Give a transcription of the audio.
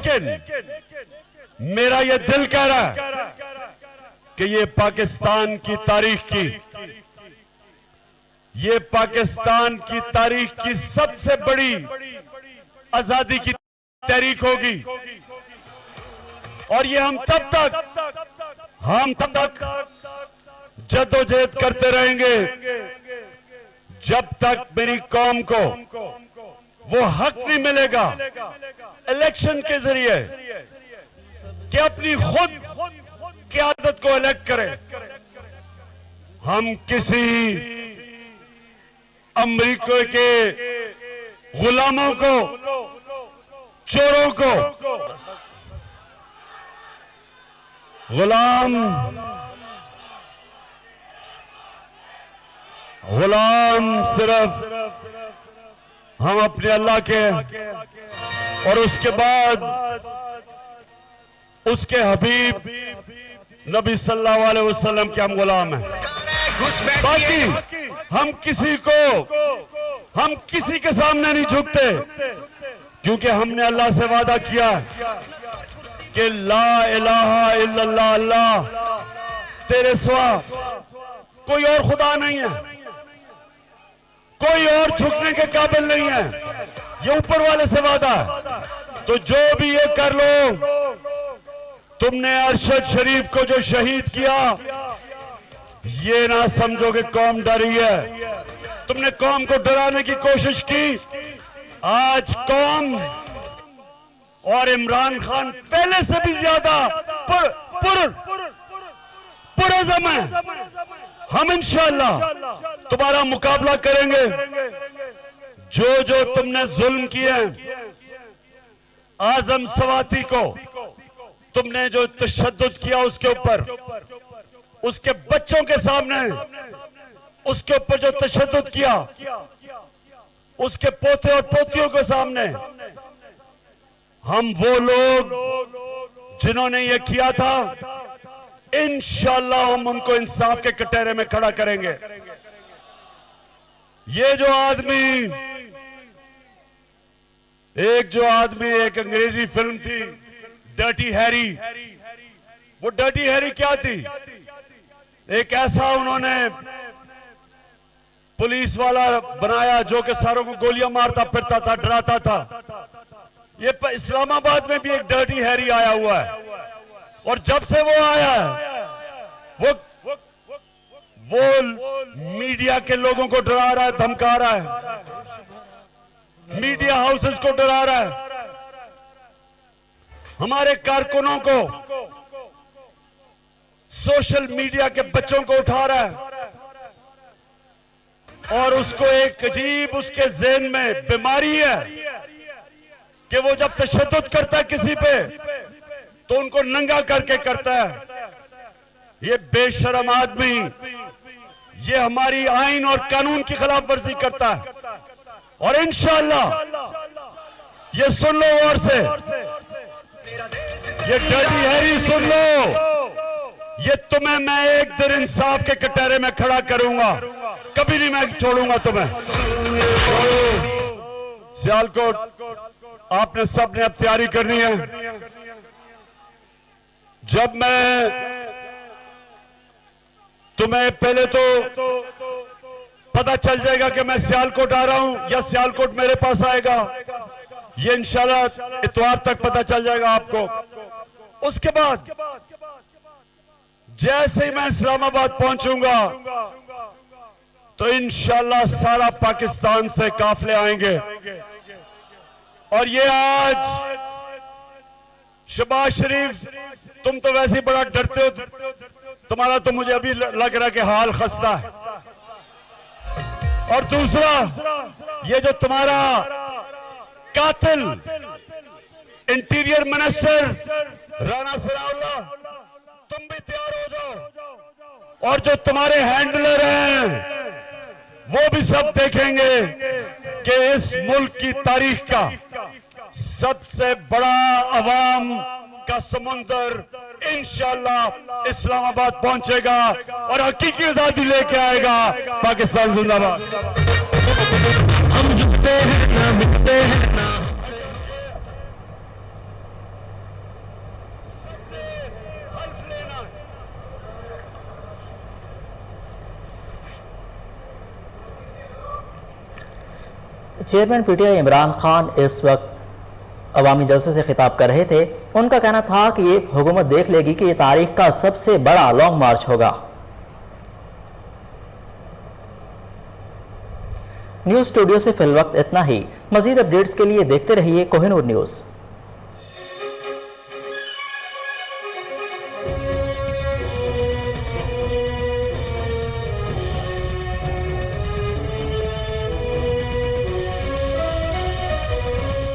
लेकिन मेरा ये दिल कह रहा है कि ये पाकिस्तान की तारीख की, ये पाकिस्तान की तारीख की सबसे बड़ी आजादी की तहरीक होगी। और ये हम तब तक जद्दोजहद करते रहेंगे जब तक मेरी कौम को वो हक नहीं मिलेगा इलेक्शन के जरिए कि अपनी खुद क़यादत को इलेक्ट करें। हम किसी अमेरिका के गुलामों को, चोरों को, गुलाम सिर्फ हम अपने अल्लाह के और उसके बाद उसके हबीब नबी सल्लल्लाहु अलैहि वसल्लम के हम गुलाम हैं। बाकी हम किसी के सामने नहीं झुकते, क्योंकि हमने अल्लाह से वादा किया कि ला इलाहा इल्लल्लाह, अल्लाह तेरे सिवा कोई और खुदा नहीं है, कोई और झुकने के काबिल नहीं है। ये ऊपर वाले से वादा है। तो जो भी ये कर लो, तुमने अरशद शरीफ को जो शहीद किया, ये ना समझो कि कौम डरी है। तुमने कौम को डराने की कोशिश की। आज कौम और इमरान खान पहले से भी ज्यादा पुरअज़म है। हम इंशाअल्लाह तुम्हारा मुकाबला करेंगे। जो जो तुमने जुल्म किए, आजम सवाती को तुमने जो तशद्दुद किया उसके ऊपर, उसके बच्चों के सामने उसके ऊपर जो तशद्दुद किया, उसके पोते और पोतियों के सामने, हम वो लोग जिन्होंने ये किया था, इंशाअल्लाह हम उनको इंसाफ के कटहरे में खड़ा करेंगे। ये जो आदमी, एक अंग्रेजी फिल्म थी डर्टी हैरी, वो डर्टी हैरी क्या थी? एक ऐसा उन्होंने पुलिस वाला बनाया जो कि सारों को गोलियां मारता फिरता था, डराता था। ये इस्लामाबाद में भी एक डर्टी हैरी आया हुआ है, और जब से वो आया है वो मीडिया के लोगों को डरा रहा है, धमका रहा है, मीडिया हाउसेस को डरा रहा है, हमारे कारकुनों को, सोशल मीडिया के बच्चों को उठा रहा है, और उसको एक अजीब उसके ज़हन में बीमारी है कि वो जब तशद्दुद करता है किसी पे तो उनको नंगा करके करता है। ये बेशरम आदमी ये हमारी आइन और कानून की खिलाफ वर्जी करता है। और इंशाअल्लाह ये सुन लो और से, ये डर्टी हैरी सुन लो, ये तुम्हें मैं एक दिन इंसाफ के कटहरे में खड़ा करूंगा, कभी नहीं मैं छोड़ूंगा तुम्हें। सियालकोट आपने सबने अब तैयारी करनी है। जब मैं तुम्हें पहले तो पता चल जाएगा कि मैं सियालकोट आ रहा हूं या सियालकोट मेरे पास आएगा, ये इंशाल्लाह इतवार तक पता चल जाएगा आपको। उसके बाद जैसे ही मैं इस्लामाबाद पहुंचूंगा तो इंशाल्लाह सारा पाकिस्तान से काफले आएंगे। और ये आज शहबाज शरीफ, तुम तो वैसे ही बड़ा डरते हो, तुम्हारा तो मुझे अभी लग रहा है कि हाल खस्ता है। और दूसरा, ये जो तुम्हारा कातिल इंटीरियर मिनिस्टर राणा सनाउल्लाह, तुम भी तैयार हो जाओ। और जो तुम्हारे हैंडलर हैं वो भी सब देखेंगे कि इस मुल्क की तारीख का सबसे बड़ा अवाम का समुंदर इंशाअल्लाह इस्लामाबाद पहुंचेगा और हकीकी आजादी लेके आएगा। पाकिस्तान जिंदाबाद। हम झुकते हैं ना, मिटते हैं ना। चेयरमैन पीटीआई इमरान खान इस वक्त अवामी जलसे से खिताब कर रहे थे। उनका कहना था कि ये हुकूमत देख लेगी कि ये तारीख का सबसे बड़ा लॉन्ग मार्च होगा। न्यूज़ स्टूडियो से फिलवक्त इतना ही। मजीद अपडेट्स के लिए देखते रहिए कोहिनूर न्यूज़।